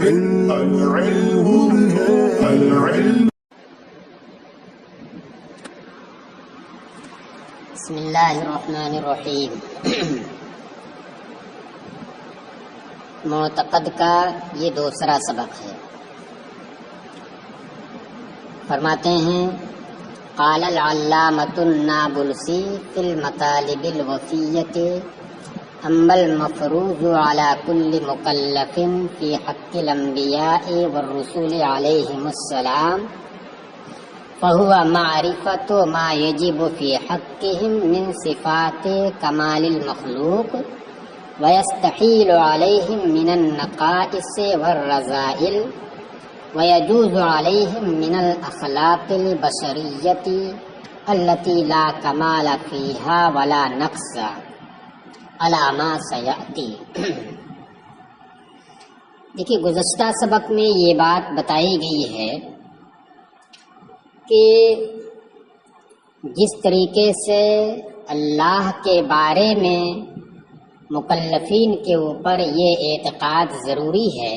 بسم اللہ الرحمن الرحیم۔ معتقد کا یہ دوسرا سبق ہے۔ فرماتے ہیں قال العلامۃ النابلسی فی المطالب الوفیۃ اما المفروض علی کل مکلف فی حق الانبیاء والرسول علیہم السلام فهو معرفة ما يجب في حقهم من صفات كمال المخلوق ويستحيل عليهم من النقائص والرذائل ويجوز عليهم من الأخلاق البشرية التي لا كمال فيها ولا نقص على ما سيأتي۔ دیکھیے گزشتہ سبق میں یہ بات بتائی گئی ہے کہ جس طریقے سے اللہ کے بارے میں مکلفین کے اوپر یہ اعتقاد ضروری ہے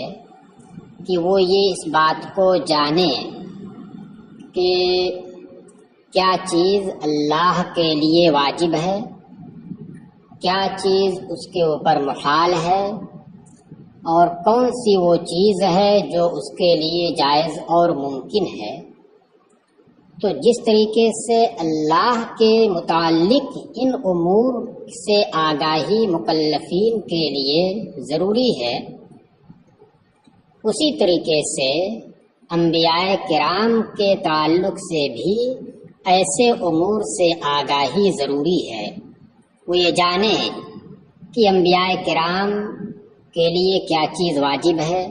کہ وہ یہ اس بات کو جانیں کہ کیا چیز اللہ کے لیے واجب ہے، کیا چیز اس کے اوپر محال ہے، اور کون سی وہ چیز ہے جو اس کے لیے جائز اور ممکن ہے۔ تو جس طریقے سے اللہ کے متعلق ان امور سے آگاہی مکلفین کے لیے ضروری ہے، اسی طریقے سے انبیاء کرام کے تعلق سے بھی ایسے امور سے آگاہی ضروری ہے۔ وہ یہ جانیں کہ انبیاء کرام کے لیے کیا چیز واجب ہے،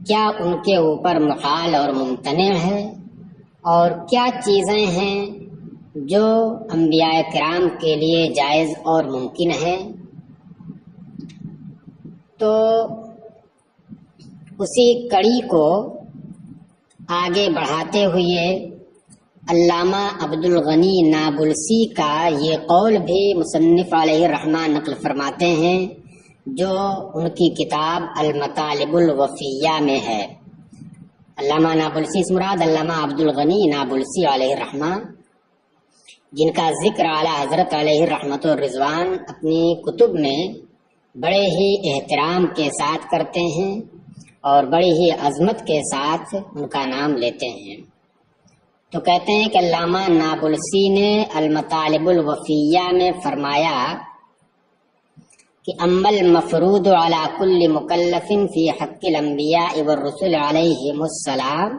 کیا ان کے اوپر محال اور ممتنع ہے، اور کیا چیزیں ہیں جو انبیاء کرام کے لیے جائز اور ممکن ہے۔ تو اسی کڑی کو آگے بڑھاتے ہوئے علامہ عبدالغنی نابلسی کا یہ قول بھی مصنف علیہ الرحمہ نقل فرماتے ہیں جو ان کی کتاب المطالب الوفیہ میں ہے۔ علامہ نابلسی سے مراد علامہ عبدالغنی نابلسی علیہ الرحمہ، جن کا ذکر اعلیٰ حضرت علیہ الرحمۃ والرضوان اپنی کتب میں بڑے ہی احترام کے ساتھ کرتے ہیں اور بڑی ہی عظمت کے ساتھ ان کا نام لیتے ہیں۔ تو کہتے ہیں کہ علامہ نابلسی نے المطالب الوفیہ میں فرمایا کہ اما المفروض علی کل مکلف فی حق الانبیاء والرسل علیہم السلام،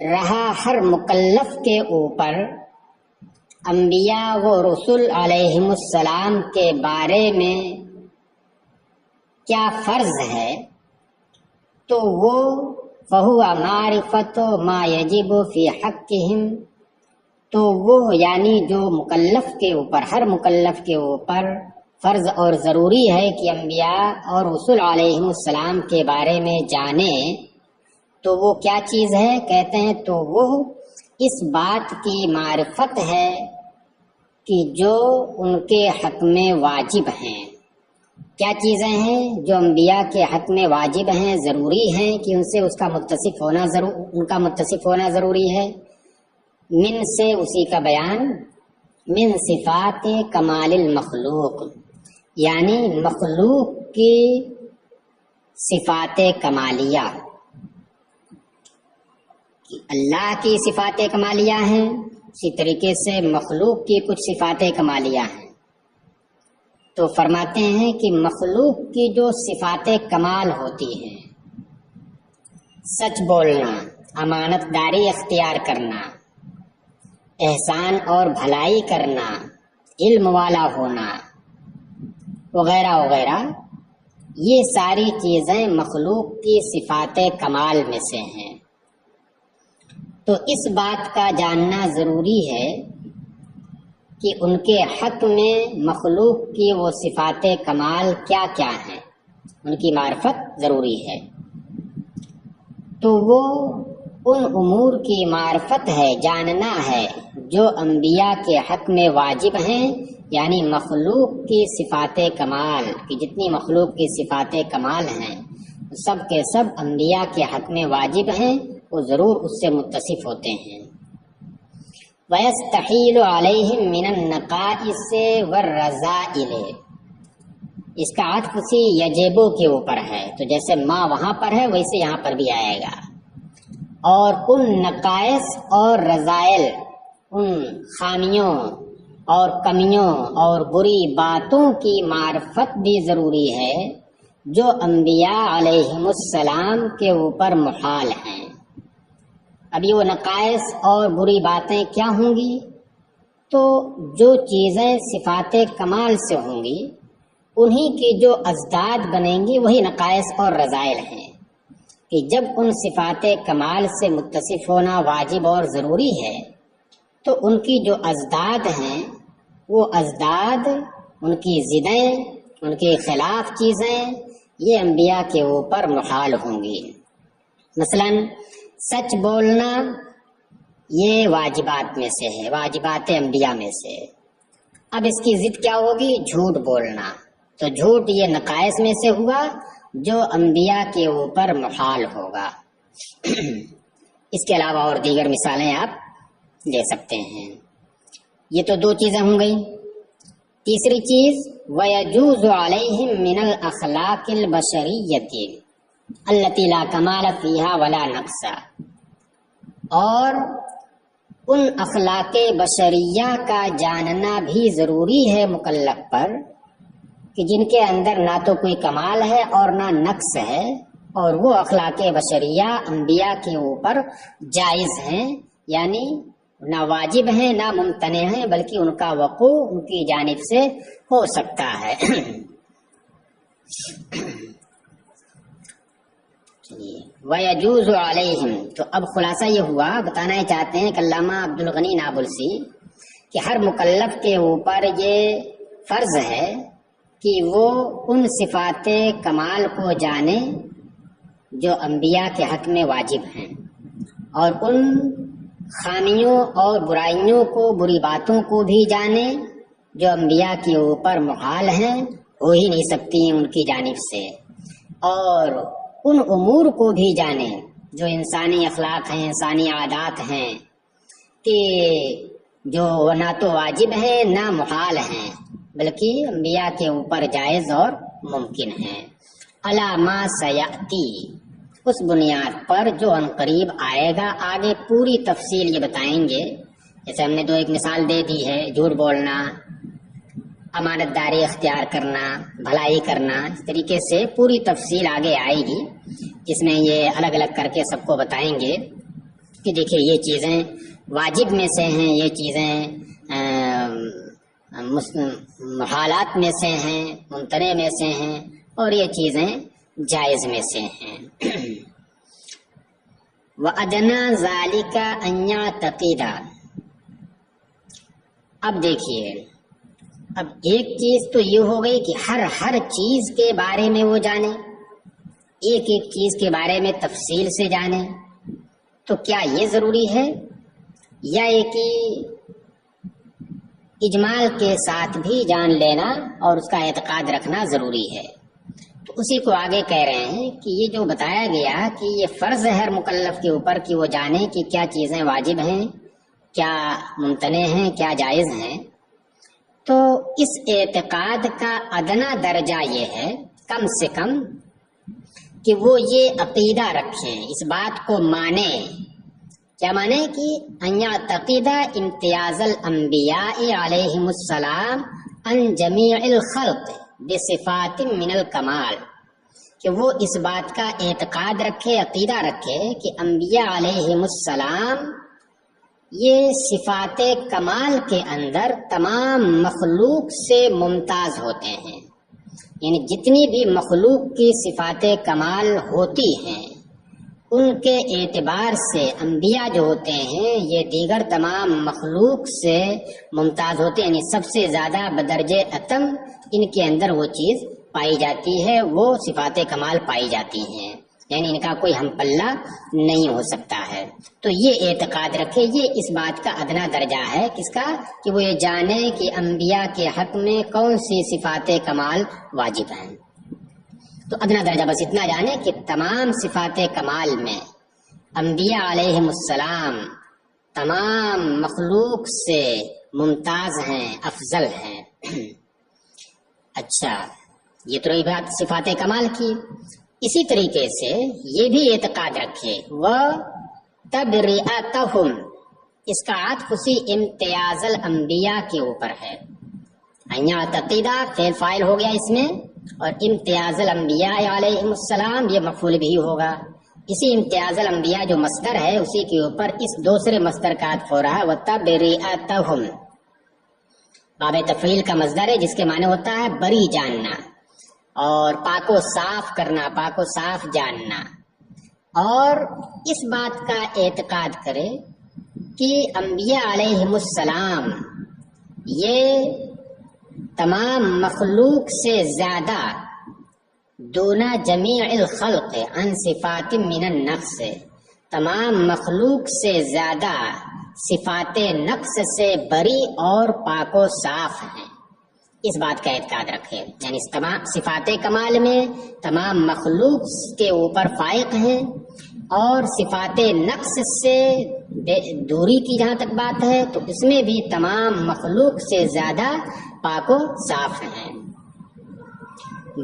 رہا ہر مکلف کے اوپر انبیاء و رسول علیہم السلام کے بارے میں کیا فرض ہے، تو وہ فہو معرفت ما یجب فی حقہم، تو وہ یعنی جو مکلف کے اوپر، ہر مکلف کے اوپر فرض اور ضروری ہے کہ انبیاء اور رسول علیہم السلام کے بارے میں جانیں، تو وہ کیا چیز ہے؟ کہتے ہیں تو وہ اس بات کی معرفت ہے کہ جو ان کے حق میں واجب ہیں۔ کیا چیزیں ہیں جو انبیاء کے حق میں واجب ہیں، ضروری ہیں کہ ان سے ان کا متصف ہونا ضروری ہے؟ من سے اسی کا بیان، من صفات کمال المخلوق، یعنی مخلوق کی صفات کمالیہ، اللہ کی صفات کمالیہ ہیں، اسی طریقے سے مخلوق کی کچھ صفات کمالیہ ہیں۔ تو فرماتے ہیں کہ مخلوق کی جو صفات کمال ہوتی ہیں، سچ بولنا، امانت داری اختیار کرنا، احسان اور بھلائی کرنا، علم والا ہونا وغیرہ وغیرہ، یہ ساری چیزیں مخلوق کی صفات کمال میں سے ہیں۔ تو اس بات کا جاننا ضروری ہے کہ ان کے حق میں مخلوق کی وہ صفات کمال کیا کیا ہیں، ان کی معرفت ضروری ہے۔ تو وہ ان امور کی معرفت ہے، جاننا ہے جو انبیاء کے حق میں واجب ہیں، یعنی مخلوق کی صفات کمال کی، جتنی مخلوق کی صفات کمال ہیں سب کے سب انبیاء کے حق میں واجب ہیں، وہ ضرور اس سے متصف ہوتے ہیں۔ وَيَسْتَحِيلُ عَلَيْهِمْ مِنَ النَّقَائِصِ وَالرَّذَائِلِ، اس کا عطف اسی یجبو کے اوپر ہے، تو جیسے ما وہاں پر ہے ویسے یہاں پر بھی آئے گا۔ اور ان نقائص اور رذائل، ان خامیوں اور کمیوں اور بری باتوں کی معرفت بھی ضروری ہے جو انبیاء علیہم السلام کے اوپر محال ہیں۔ ابھی وہ نقائص اور بری باتیں کیا ہوں گی؟ تو جو چیزیں صفات کمال سے ہوں گی انہی کی جو ازداد بنیں گی وہی نقائص اور رذائل ہیں، کہ جب ان صفات کمال سے متصف ہونا واجب اور ضروری ہے تو ان کی جو ازداد ہیں وہ ازداد، ان کی ضدیں، ان کے خلاف چیزیں یہ انبیاء کے اوپر محال ہوں گی۔ مثلا سچ بولنا یہ واجبات میں سے ہے، واجبات انبیاء میں سے۔ اب اس کی ضد کیا ہوگی؟ جھوٹ بولنا، تو جھوٹ یہ نقائص میں سے ہوا جو انبیاء کے اوپر محال ہوگا۔ اس کے علاوہ اور دیگر مثالیں آپ لے سکتے ہیں۔ یہ تو دو چیزیں ہوں گئی۔ تیسری چیز وَيَجُوزُ عَلَيْهِمْ مِنَ الْأَخْلَاقِ الْبَشَرِيَّةِ الَّتِي لَا كَمَالَ فِيهَا وَلَا نَقْصَ، اور ان اخلاق بشریہ کا جاننا بھی ضروری ہے مکلف پر کہ جن کے اندر نہ تو کوئی کمال ہے اور نہ نقص ہے، اور وہ اخلاق بشریہ انبیاء کے اوپر جائز ہیں، یعنی نہ واجب ہیں نہ ممتنع ہیں، بلکہ ان کا وقوع ان کی جانب سے ہو سکتا ہے۔ وَيَجُوزُ عَلَيْهِمْ، تو اب خلاصہ یہ ہوا، بتانا ہی چاہتے ہیں کہ علامہ عبدالغنی نابلسی کہ ہر مکلف کے اوپر یہ فرض ہے کہ وہ ان صفات کمال کو جانے جو انبیاء کے حق میں واجب ہیں، اور ان خامیوں اور برائیوں کو، بری باتوں کو بھی جانے جو انبیاء کے اوپر محال ہیں، ہو ہی نہیں سکتی ان کی جانب سے، اور ان امور کو بھی جانے جو انسانی اخلاق ہیں، انسانی عادات ہیں، کہ جو نہ تو واجب ہیں نہ محال ہیں بلکہ انبیاء کے اوپر جائز اور ممکن ہیں۔ علی ما سیأتی، اس بنیاد پر جو عنقریب آئے گا، آگے پوری تفصیل یہ بتائیں گے۔ جیسے ہم نے ایک مثال دے دی ہے، جھوٹ بولنا، امانت داری اختیار کرنا، بھلائی کرنا، اس طریقے سے پوری تفصیل آگے آئے گی جس میں یہ الگ الگ کر کے سب کو بتائیں گے کہ دیکھیں یہ چیزیں واجب میں سے ہیں، یہ چیزیں محالات میں سے ہیں، ممتنع میں سے ہیں، اور یہ چیزیں جائز میں سے ہیں۔ وَأَدْنَا ذَلِكَ أَنْ يَعْتَقِدَ، اب دیکھیے، اب ایک چیز تو یہ ہو گئی کہ ہر چیز کے بارے میں وہ جانے، ایک ایک چیز کے بارے میں تفصیل سے جانے، تو کیا یہ ضروری ہے یا یہ کہ اجمال کے ساتھ بھی جان لینا اور اس کا اعتقاد رکھنا ضروری ہے؟ تو اسی کو آگے کہہ رہے ہیں کہ یہ جو بتایا گیا کہ یہ فرض ہے ہر مکلف کے اوپر کہ وہ جانے کہ کیا چیزیں واجب ہیں، کیا ممتنع ہیں، کیا جائز ہیں، تو اس اعتقاد کا ادنا درجہ یہ ہے کم سے کم کہ وہ یہ عقیدہ رکھیں، اس بات کو مانیں۔ کیا مانے؟ کہ ان یعتقد امتیاز الانبیاء علیہم السلام عن جمیع الخلق بصفات من الکمال، کہ وہ اس بات کا اعتقاد رکھے، عقیدہ رکھے کہ انبیاء علیہم السلام یہ صفات کمال کے اندر تمام مخلوق سے ممتاز ہوتے ہیں، یعنی جتنی بھی مخلوق کی صفات کمال ہوتی ہیں ان کے اعتبار سے انبیاء جو ہوتے ہیں یہ دیگر تمام مخلوق سے ممتاز ہوتے ہیں، یعنی سب سے زیادہ بدرجہ اتم ان کے اندر وہ چیز پائی جاتی ہے، وہ صفات کمال پائی جاتی ہیں، یعنی ان کا کوئی ہم پلہ نہیں ہو سکتا ہے۔ تو یہ اعتقاد رکھے، یہ اس بات کا ادنا درجہ ہے کس کا؟ کہ وہ یہ جانے کہ انبیاء کے حق میں کون سی صفات کمال واجب ہیں۔ تو ادنا درجہ بس اتنا جانے کہ تمام صفات کمال میں انبیاء علیہم السلام تمام مخلوق سے ممتاز ہیں، افضل ہیں۔ اچھا، یہ تو رہی بات صفات کمال کی۔ اسی طریقے سے یہ بھی اعتقاد رکھے وہ تبرئتہم، اس کا عطف اسی امتیاز الانبیاء کے اوپر ہے۔ تقیدہ فعل فاعل ہو گیا اس میں، اور امتیاز الانبیاء علیہم السلام یہ مفعول بھی ہوگا۔ اسی امتیاز الانبیاء جو مصدر ہے اسی کے اوپر اس دوسرے مصدر کا عطف ہو رہا ہے وتبرئتہم، باب تفعیل کا مصدر ہے جس کے معنی ہوتا ہے بری جاننا اور پاک و صاف کرنا، پاک و صاف جاننا۔ اور اس بات کا اعتقاد کرے کہ انبیاء علیہم السلام یہ تمام مخلوق سے زیادہ دون جمیع الخلق عن صفات من النقص، تمام مخلوق سے زیادہ صفات نقص سے بری اور پاک و صاف ہیں، اس بات کا اعتقاد رکھے۔ یعنی تمام صفات کمال میں تمام مخلوق کے اوپر فائق ہیں، اور صفات نقص سے دوری کی جہاں تک بات ہے تو اس میں بھی تمام مخلوق سے زیادہ پاک و صاف ہیں۔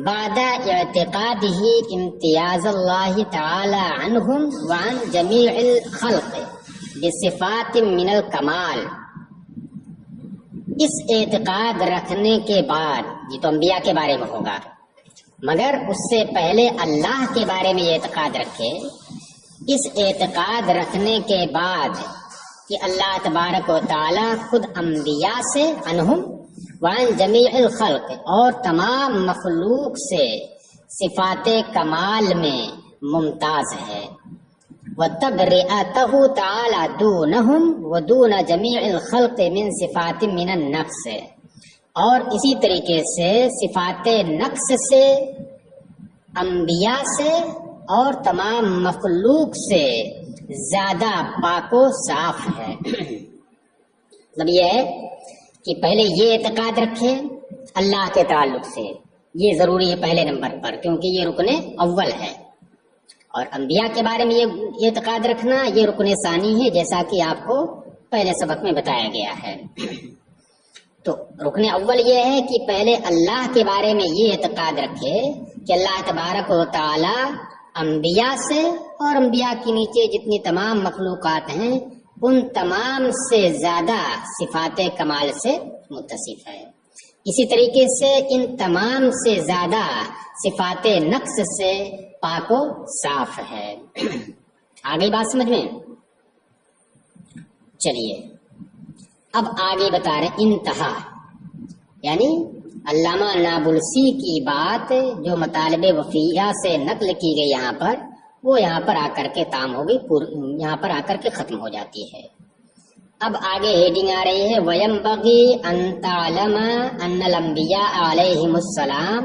بعد اعتقاده امتیاز اللہ تعالی عنہم وعن جمیع الخلق بصفات من الکمال، اس اعتقاد رکھنے کے بعد، یہ تو انبیاء کے بارے میں ہوگا، مگر اس سے پہلے اللہ کے بارے میں یہ اعتقاد رکھے۔ اس اعتقاد رکھنے کے بعد کہ اللہ تبارک و تعالی خود انبیاء سے عنہم وعن جمیع الخلق اور تمام مخلوق سے صفات کمال میں ممتاز ہے۔ وتبرئتہ تعالی دونہم ودون جمیع الخلق من صفات من النقص، اور اسی طریقے سے صفات نقص سے انبیاء سے اور تمام مخلوق سے زیادہ پاک و صاف ہے۔ مطلب یہ ہے کہ پہلے یہ اعتقاد رکھے اللہ کے تعلق سے، یہ ضروری ہے پہلے نمبر پر، کیونکہ یہ رکن اول ہے، اور انبیاء کے بارے میں یہ اعتقاد رکھنا یہ رکن ثانی ہے، جیسا کہ آپ کو پہلے سبق میں بتایا گیا ہے۔ تو رکن اول یہ ہے کہ پہلے اللہ کے بارے میں یہ اعتقاد رکھے کہ اللہ تبارک و تعالی انبیاء سے اور انبیاء کے نیچے جتنی تمام مخلوقات ہیں ان تمام سے زیادہ صفات کمال سے متصف ہے، اسی طریقے سے ان تمام سے زیادہ صفات نقص سے پاک و صاف ہے۔ آگے بات سمجھ میں؟ چلیے اب آگے بتا رہے انتہا، یعنی علامہ نابلسی کی بات جو مطالب وفیہ سے نقل کی گئی یہاں پر، وہ یہاں پر آ کر کے تام ہو گئی، یہاں پر آ کر کے ختم ہو جاتی ہے۔ اب آگے ہیڈنگ آ رہی ہے وَيَنبَغِي أَن تَعْلَمَ أَنَّ الْأَنبِيَاءَ عَلَيْهِمُ السَّلَامُ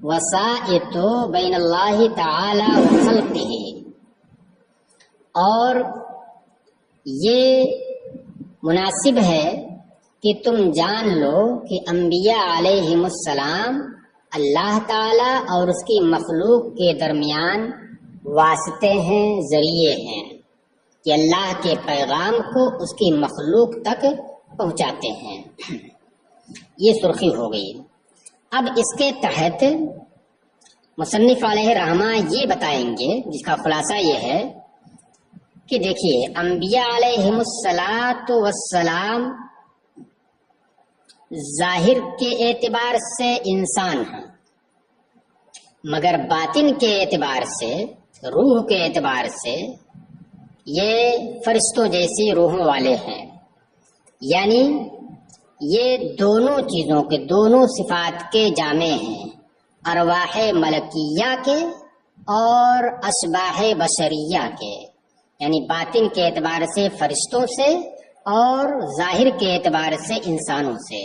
وَسَائِطُ بَيْنَ اللَّهِ تَعَالَى وَخَلْقِهِ، اور یہ مناسب ہے کہ تم جان لو کہ انبیاء علیہم السلام اللہ تعالی اور اس کی مخلوق کے درمیان واسطے ہیں، ذریعے ہیں، کہ اللہ کے پیغام کو اس کی مخلوق تک پہنچاتے ہیں۔ یہ سرخی ہو گئی۔ اب اس کے تحت مصنف علیہ رحمہ یہ بتائیں گے، جس کا خلاصہ یہ ہے کہ دیکھیے انبیاء علیہم السلام ظاہر کے اعتبار سے انسان ہیں، مگر باطن کے اعتبار سے، روح کے اعتبار سے یہ فرشتوں جیسی روحوں والے ہیں۔ یعنی یہ دونوں چیزوں کے، دونوں صفات کے جامع ہیں، ارواح ملکیہ کے اور اشباح بشریہ کے، یعنی باطن کے اعتبار سے فرشتوں سے اور ظاہر کے اعتبار سے انسانوں سے۔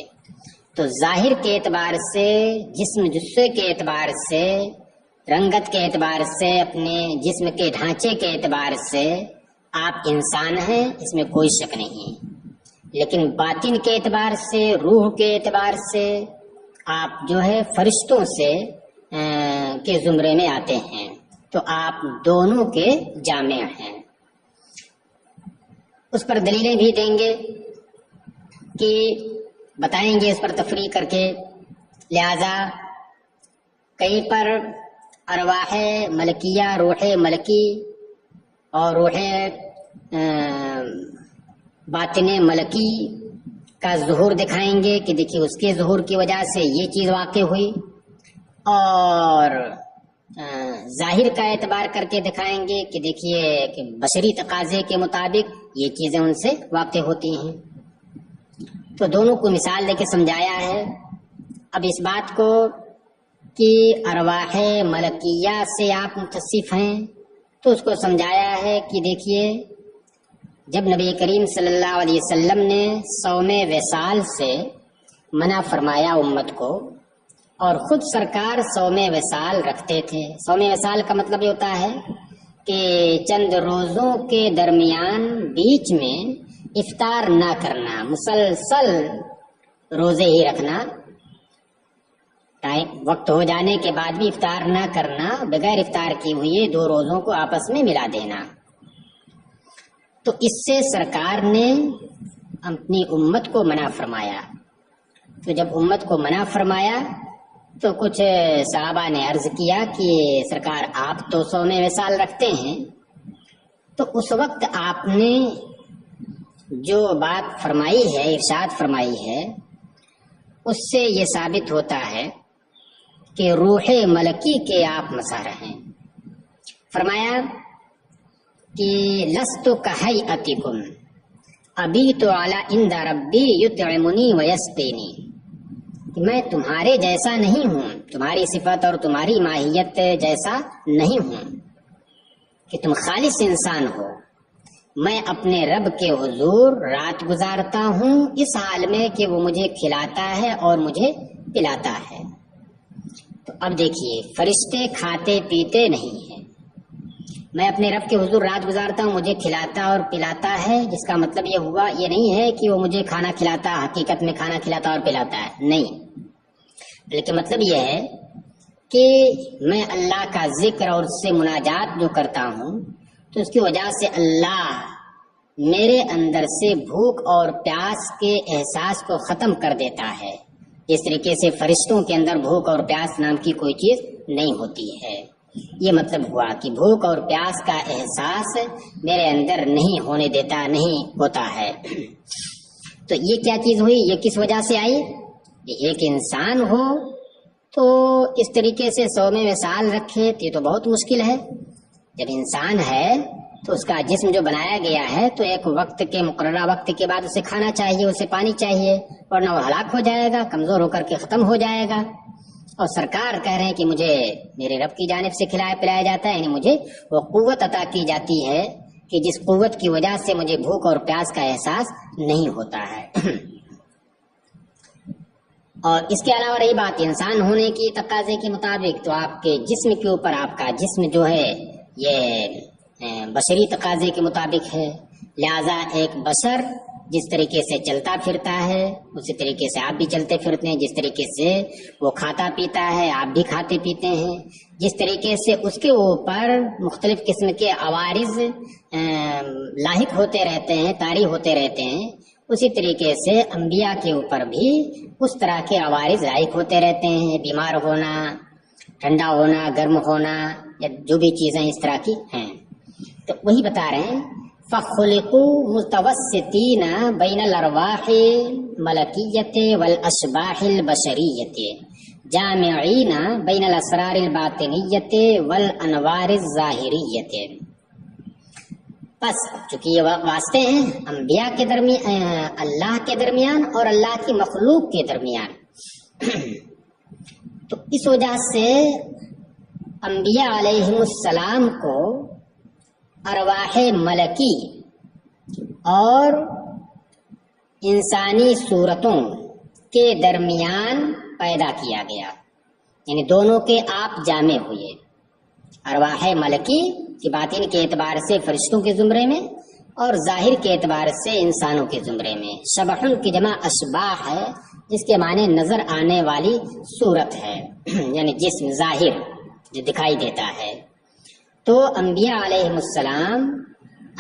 تو ظاہر کے اعتبار سے، جسم جثے کے اعتبار سے، رنگت کے اعتبار سے، اپنے جسم کے ڈھانچے کے اعتبار سے آپ انسان ہیں، اس میں کوئی شک نہیں، لیکن باطن کے اعتبار سے، روح کے اعتبار سے آپ جو ہے فرشتوں سے کے زمرے میں آتے ہیں، تو آپ دونوں کے جامع ہیں۔ اس پر دلیلیں بھی دیں گے کہ بتائیں گے اس پر تفریح کر کے، لہذا کہیں پر ارواح ملکیہ، روح ملکی اور روح باطن ملکی کا ظہور دکھائیں گے کہ دیکھیے اس کے ظہور کی وجہ سے یہ چیز واقع ہوئی، اور ظاہر کا اعتبار کر کے دکھائیں گے کہ دیکھیے کہ بشری تقاضے کے مطابق یہ چیزیں ان سے واقع ہوتی ہیں۔ تو دونوں کو مثال دے کے سمجھایا ہے۔ اب اس بات کو کہ ارواح ملکیہ سے آپ متصف ہیں، تو اس کو سمجھایا ہے کہ دیکھیے جب نبی کریم صلی اللہ علیہ وسلم نے صوم وصال سے منع فرمایا امت کو، اور خود سرکار صوم وصال رکھتے تھے۔ صوم وصال کا مطلب یہ ہوتا ہے کہ چند روزوں کے درمیان بیچ میں افطار نہ کرنا، مسلسل روزے ہی رکھنا، وقت ہو جانے کے بعد بھی افطار نہ کرنا، بغیر افطار کی ہوئے 2 روزوں کو آپس میں ملا دینا۔ تو اس سے سرکار نے اپنی امت کو منع فرمایا۔ تو جب امت کو منع فرمایا تو کچھ صحابہ نے عرض کیا کہ سرکار آپ تو صوم وصال رکھتے ہیں، تو اس وقت آپ نے جو بات فرمائی ہے، ارشاد فرمائی ہے، اس سے یہ ثابت ہوتا ہے کہ روح ملکی کے آپ مسار ہیں۔ فرمایا کہ لست کہیئتکم ابیت علی عند ربی یطعمنی ویسقینی، کہ میں تمہارے جیسا نہیں ہوں، تمہاری صفت اور تمہاری ماہیت جیسا نہیں ہوں کہ تم خالص انسان ہو۔ میں اپنے رب کے حضور رات گزارتا ہوں اس حال میں کہ وہ مجھے کھلاتا ہے اور مجھے پلاتا ہے۔ تو اب دیکھیے فرشتے کھاتے پیتے نہیں ہیں، میں اپنے رب کے حضور رات گزارتا ہوں، مجھے کھلاتا اور پلاتا ہے، جس کا مطلب یہ ہوا یہ نہیں ہے کہ وہ مجھے کھانا کھلاتا، حقیقت میں کھانا کھلاتا اور پلاتا ہے، نہیں، بلکہ مطلب یہ ہے کہ میں اللہ کا ذکر اور اس سے مناجات جو کرتا ہوں تو اس کی وجہ سے اللہ میرے اندر سے بھوک اور پیاس کے احساس کو ختم کر دیتا ہے، جس طریقے سے فرشتوں کے اندر بھوک اور پیاس نام کی کوئی چیز نہیں ہوتی ہے۔ یہ مطلب ہوا کہ بھوک اور پیاس کا احساس میرے اندر نہیں ہونے دیتا، نہیں ہوتا ہے۔ تو یہ کیا چیز ہوئی، یہ کس وجہ سے آئی؟ ایک انسان ہو تو اس طریقے سے صوم وصال رکھے تو یہ تو بہت مشکل ہے۔ جب انسان ہے تو اس کا جسم جو بنایا گیا ہے تو ایک وقت کے مقررہ وقت کے بعد اسے کھانا چاہیے، اسے پانی چاہیے، ورنہ وہ ہلاک ہو جائے گا، کمزور ہو کر کے ختم ہو جائے گا۔ اور سرکار کہہ رہے ہیں کہ مجھے میرے رب کی جانب سے کھلایا پلایا جاتا ہے، یعنی مجھے وہ قوت عطا کی جاتی ہے کہ جس قوت کی وجہ سے مجھے بھوک اور پیاس کا احساس نہیں ہوتا ہے۔ اور اس کے علاوہ رہی بات انسان ہونے کی تقاضے کے مطابق، تو آپ کے جسم کے اوپر آپ کا جسم جو ہے یہ بشری تقاضے کے مطابق ہے، لہذا ایک بشر جس طریقے سے چلتا پھرتا ہے اسی طریقے سے آپ بھی چلتے پھرتے ہیں، جس طریقے سے وہ کھاتا پیتا ہے آپ بھی کھاتے پیتے ہیں، جس طریقے سے اس کے اوپر مختلف قسم کے عوارض لاحق ہوتے رہتے ہیں، طاری ہوتے رہتے ہیں، اسی طریقے سے انبیاء کے اوپر بھی اس طرح کے عوارض لاحق ہوتے رہتے ہیں، بیمار ہونا، ٹھنڈا ہونا، گرم ہونا، یا جو بھی چیزیں اس طرح کی ہیں۔ تو وہی بتا رہے ہیں فَخُلِقُوا مُتَوَسِّطِينَ بَيْنَ الْأَرْوَاحِ الْمَلَكِيَّةِ وَالْأَشْبَاحِ الْبَشَرِيَّةِ جَامِعِينَ بَيْنَ الْأَسْرَارِ الْبَاطِنِيَّةِ وَالْأَنْوَارِ الظَّاهِرِيَّةِ۔ بس چونکہ یہ واسطے ہیں انبیاء کے درمیان، اللہ کے درمیان اور اللہ کی مخلوق کے درمیان، تو اس وجہ سے انبیاء علیہم السلام کو ارواح ملکی اور انسانی صورتوں کے درمیان پیدا کیا گیا، یعنی دونوں کے آپ جامع ہوئے، ارواح ملکی کی باطن کے اعتبار سے فرشتوں کے زمرے میں اور ظاہر کے اعتبار سے انسانوں کے زمرے میں۔ شبحن کی جمع اشباح ہے، جس کے معنی نظر آنے والی صورت ہے، یعنی جسم ظاہر جو دکھائی دیتا ہے۔ تو انبیاء علیہ السلام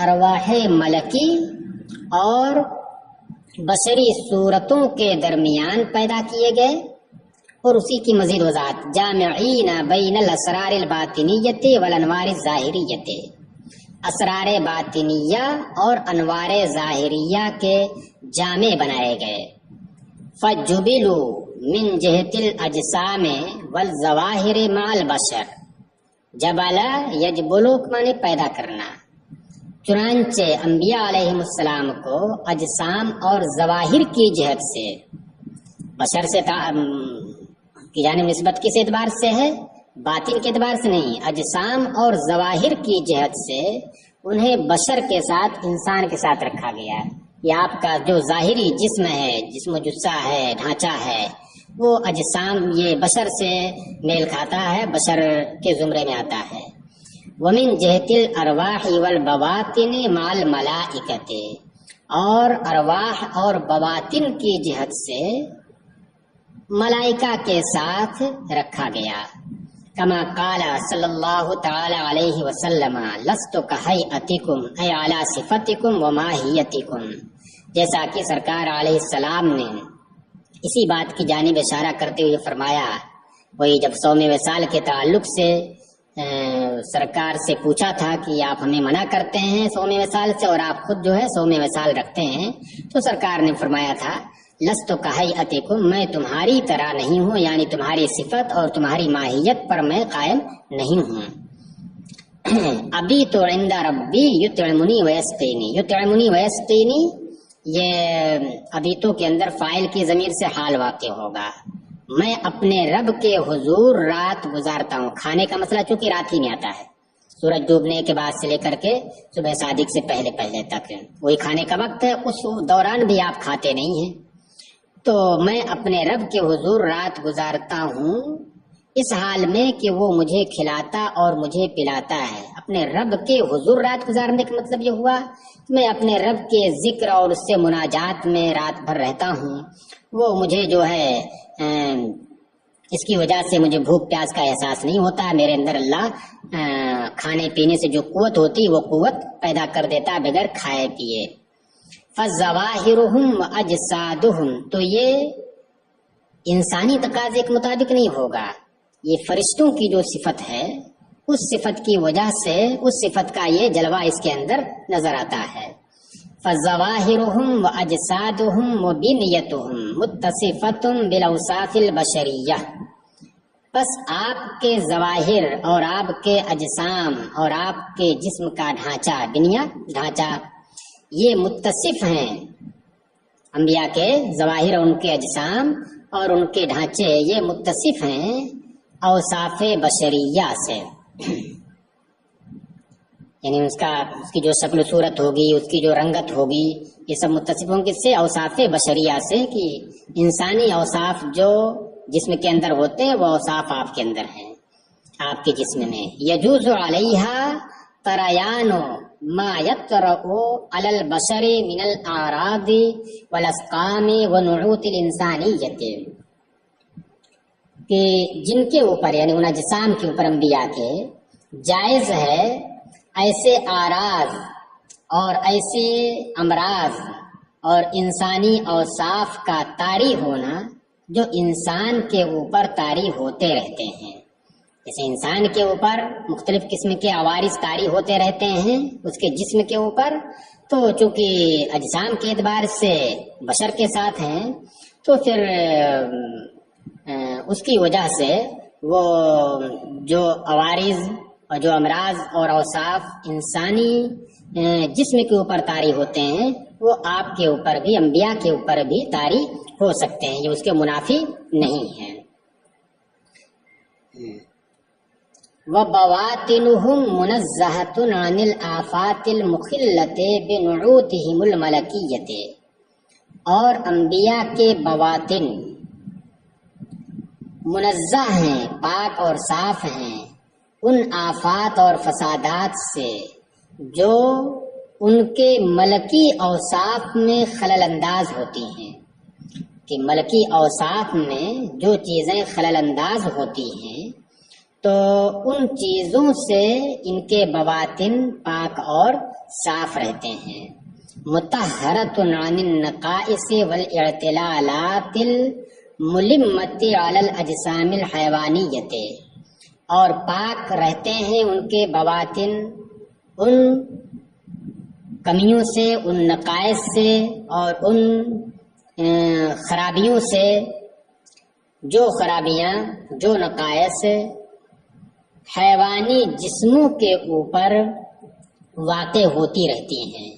ارواح ملکی اور بشری صورتوں کے درمیان پیدا کیے گئے، اور اسی کی مزید وضاحت جامعین بین الاسرار الباطنیت والانوار الظاہریت، اسرار باطنیہ اور انوار ظاہریہ کے جامع بنائے گئے۔ فجبلوا من جہت الاجسام والظواہر مع البشر، جبلا یجبلو معنی پیدا کرنا، چنانچہ انبیاء علیہ السلام کو اجسام اور ظواہر کی جہت سے، بشر سے کی جانب نسبت کس اعتبار سے ہے؟ باطن کے اعتبار سے نہیں، اجسام اور ظواہر کی جہت سے انہیں بشر کے ساتھ، انسان کے ساتھ رکھا گیا۔ یہ آپ کا جو ظاہری جسم ہے، جسم و جثہ ہے، ڈھانچہ ہے، وہ اجسام یہ بشر سے میل کھاتا ہے، بشر کے زمرے میں آتا ہے۔ ومن جہت الارواح والبواطن مع الملائکۃ، اور ارواح اور بواطن کی جہت سے ملائکہ کے ساتھ رکھا گیا۔ کما قال صلی اللہ تعالی علیہ وسلم لست کہیئتکم ای علی صفتکم وماہیتکم، جیسا کہ سرکار علیہ السلام نے اسی بات کی جانب اشارہ کرتے ہوئے فرمایا، وہی جب صوم وصال کے تعلق سے سرکار سے پوچھا تھا کہ آپ ہمیں منع کرتے ہیں صوم وصال سے اور آپ خود جو ہے صوم وصال رکھتے ہیں، تو سرکار نے فرمایا تھا لست کہیئتکم، میں تمہاری طرح نہیں ہوں، یعنی تمہاری صفت اور تمہاری ماہیت پر میں قائم نہیں ہوں۔ ابھی تو عند ربی یطعمنی ویسقینی، یطعمنی ویسقینی یہ ابھی تو کے اندر فاعل کی ضمیر سے حال واقع ہوگا۔ میں اپنے رب کے حضور رات گزارتا ہوں، کھانے کا مسئلہ چونکہ رات ہی میں آتا ہے، سورج ڈوبنے کے بعد سے لے کر کے صبح صادق سے پہلے پہلے تک وہی کھانے کا وقت ہے، اس دوران بھی آپ کھاتے نہیں ہیں۔ تو میں اپنے رب کے حضور رات گزارتا ہوں اس حال میں کہ وہ مجھے کھلاتا اور مجھے پلاتا ہے۔ اپنے رب کے حضور رات گزارنے کا مطلب یہ ہوا کہ میں اپنے رب کے ذکر اور اس سے مناجات میں رات بھر رہتا ہوں، وہ مجھے جو ہے اس کی وجہ سے مجھے بھوک پیاس کا احساس نہیں ہوتا ہے، میرے اندر اللہ کھانے پینے سے جو قوت ہوتی وہ قوت پیدا کر دیتا بغیر کھائے پیے۔ فَظَوَاهِرُهُمْ وَأَجْسَادُهُمْ، تو یہ انسانی تقاضے کے مطابق نہیں ہوگا، یہ فرشتوں کی جو صفت ہے اس صفت کی وجہ سے اس صفت کا یہ جلوہ اس کے اندر نظر آتا ہے۔ فَظَوَاهِرُهُمْ وَأَجْسَادُهُمْ وَبِنْيَتُهُمْ مُتَّصِفَةٌ بِالْأَوْصَافِ الْبَشَرِيَّةِ، بس آپ کے ظواہر اور آپ کے اجسام اور آپ کے جسم کا ڈھانچہ، بنیا ڈھانچہ، یہ متصف ہیں، انبیاء کے ظواہر اور ان کے اجسام اور ان کے ڈھانچے یہ متصف ہیں اوصاف بشریہ سے، یعنی اس کی جو شکل و صورت ہوگی، اس کی جو رنگت ہوگی، یہ سب متصف ہوں کس سے؟ اوصاف بشریہ سے، کہ انسانی اوصاف جو جسم کے اندر ہوتے ہیں وہ اوصاف آپ کے اندر ہیں، آپ کے جسم میں۔ یجوز علیہا تریان ما یطرأ علی البشر من الاعراض والاسقام ونعوت الانسانیت، کہ جن کے اوپر یعنی ان اجسام کے اوپر انبیاء کے جائز ہے ایسے اعراض اور ایسے امراض اور انسانی اوصاف کا طاری ہونا جو انسان کے اوپر طاری ہوتے رہتے ہیں۔ جیسے انسان کے اوپر مختلف قسم کے عوارض طاری ہوتے رہتے ہیں اس کے جسم کے اوپر، تو چونکہ اجسام کے اعتبار سے بشر کے ساتھ ہیں تو پھر اس کی وجہ سے وہ جو عوارض اور جو امراض اور اوصاف انسانی جسم کے اوپر طاری ہوتے ہیں وہ آپ کے اوپر بھی، انبیاء کے اوپر بھی طاری ہو سکتے ہیں، یہ اس کے منافی نہیں ہے۔ وَبَوَاطِنُهُمْ مُنَزَّهَةٌ عَنِ الْآفَاتِ الْمُخِلَّةِ بِنُعُوتِهِمُ الْمَلَكِيَّةِ، اور انبیاء کے بواطن منزہ ہیں، پاک اور صاف ہیں ان آفات اور فسادات سے جو ان کے ملکی اوصاف میں خلل انداز ہوتی ہیں، کہ ملکی اوصاف میں جو چیزیں خلل انداز ہوتی ہیں تو ان چیزوں سے ان کے بواطن پاک اور صاف رہتے ہیں. مطہرۃ عن النقائص والاعتلالات الملمۃ علی الاجسام الحیوانیۃ، اور پاک رہتے ہیں ان کے بواطن ان کمیوں سے، ان نقائص سے اور ان خرابیوں سے، جو خرابیاں، جو نقائص حیوانی جسموں کے اوپر واقع ہوتی رہتی ہیں.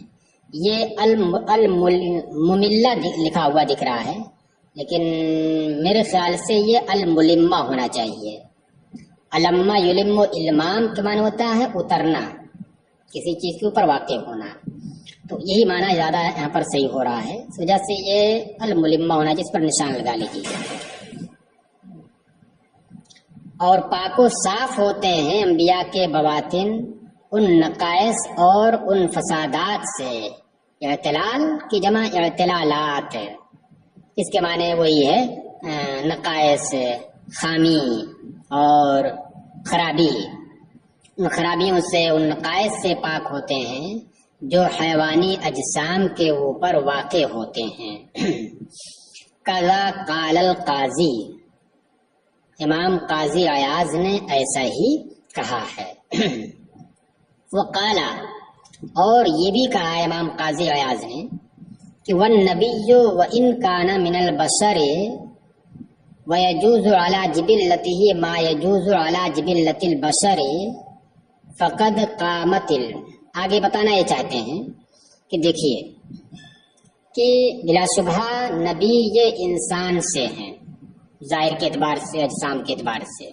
یہ المملہ لکھا ہوا دکھ رہا ہے، لیکن میرے خیال سے یہ الملمہ ہونا چاہیے. علمہ یلم علمام کے معنی ہوتا ہے اترنا، کسی چیز کے اوپر واقع ہونا، تو یہی معنی زیادہ یہاں پر صحیح ہو رہا ہے. اس وجہ سے یہ الملمہ ہونا چاہیے، اس پر نشان لگا لیجیے. اور پاک و صاف ہوتے ہیں انبیاء کے بواطن ان نقائص اور ان فسادات سے. اعتلال کی جمع اعتلالات، اس کے معنی وہی ہے نقائص، خامی اور خرابی. ان خرابیوں سے، ان نقائص سے پاک ہوتے ہیں جو حیوانی اجسام کے اوپر واقع ہوتے ہیں. کذا قال القاضی، امام قاضی عیاض نے ایسا ہی کہا ہے. وقالا، اور یہ بھی کہا ہے امام قاضی عیاض نے کہ والنبی وان کان من البشر ويجوز على جبلته ما يجوز على جبلة البشر فقد قامت آگے بتانا یہ چاہتے ہیں کہ دیکھیے کہ بلا شبہ نبی یہ انسان سے ہیں، ظاہر کے اعتبار سے، اجسام کے اعتبار سے،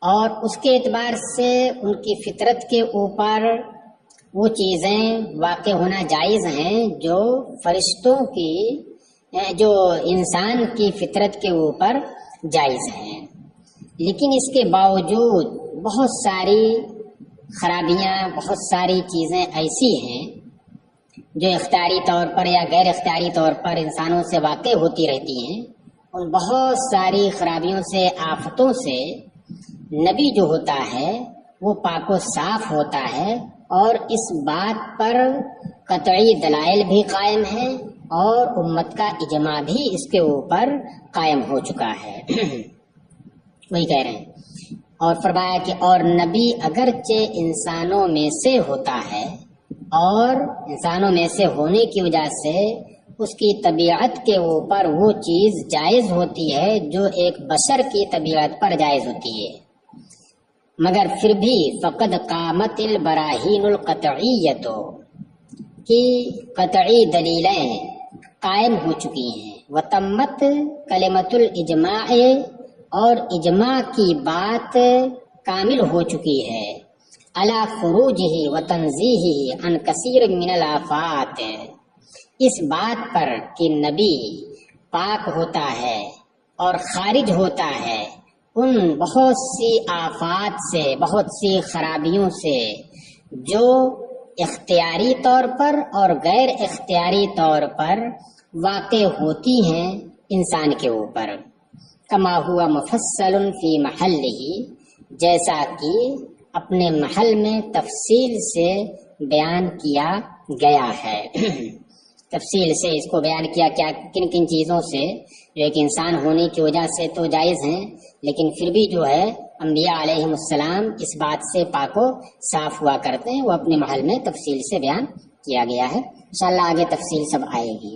اور اس کے اعتبار سے ان کی فطرت کے اوپر وہ چیزیں واقع ہونا جائز ہیں جو فرشتوں کی، جو انسان کی فطرت کے اوپر جائز ہیں. لیکن اس کے باوجود بہت ساری خرابیاں، بہت ساری چیزیں ایسی ہیں جو اختیاری طور پر یا غیر اختیاری طور پر انسانوں سے واقع ہوتی رہتی ہیں. ان بہت ساری خرابیوں سے، آفتوں سے نبی جو ہوتا ہے وہ پاک و صاف ہوتا ہے، اور اس بات پر قطعی دلائل بھی قائم ہیں اور امت کا اجماع بھی اس کے اوپر قائم ہو چکا ہے. وہی کہہ رہے ہیں. اور فرمایا کہ اور نبی اگرچہ انسانوں میں سے ہوتا ہے، اور انسانوں میں سے ہونے کی وجہ سے اس کی طبیعت کے اوپر وہ چیز جائز ہوتی ہے جو ایک بشر کی طبیعت پر جائز ہوتی ہے، مگر پھر بھی فقد قامت البراہین القطعیت، کی قطعی دلیلیں قائم ہو چکی ہیں. وتمت کلمت الاجماع، اور اجماع کی بات کامل ہو چکی ہے. علی خروجہ وتنزیہہ عن کثیر من الآفات، اس بات پر کہ نبی پاک ہوتا ہے اور خارج ہوتا ہے ان بہت سی آفات سے، بہت سی خرابیوں سے جو اختیاری طور پر اور غیر اختیاری طور پر واقع ہوتی ہیں انسان کے اوپر. کما ہوا مفصل فی محلہ، جیسا کہ اپنے محل میں تفصیل سے بیان کیا گیا ہے. تفصیل سے اس کو بیان کیا کیا کن کن چیزوں سے جو ایک انسان ہونے کی وجہ سے تو جائز ہیں، لیکن پھر بھی جو ہے انبیاء علیہ السلام اس بات سے پاک و صاف ہوا کرتے ہیں. وہ اپنے محل میں تفصیل سے بیان کیا گیا ہے. انشاءاللہ آگے تفصیل سب آئے گی.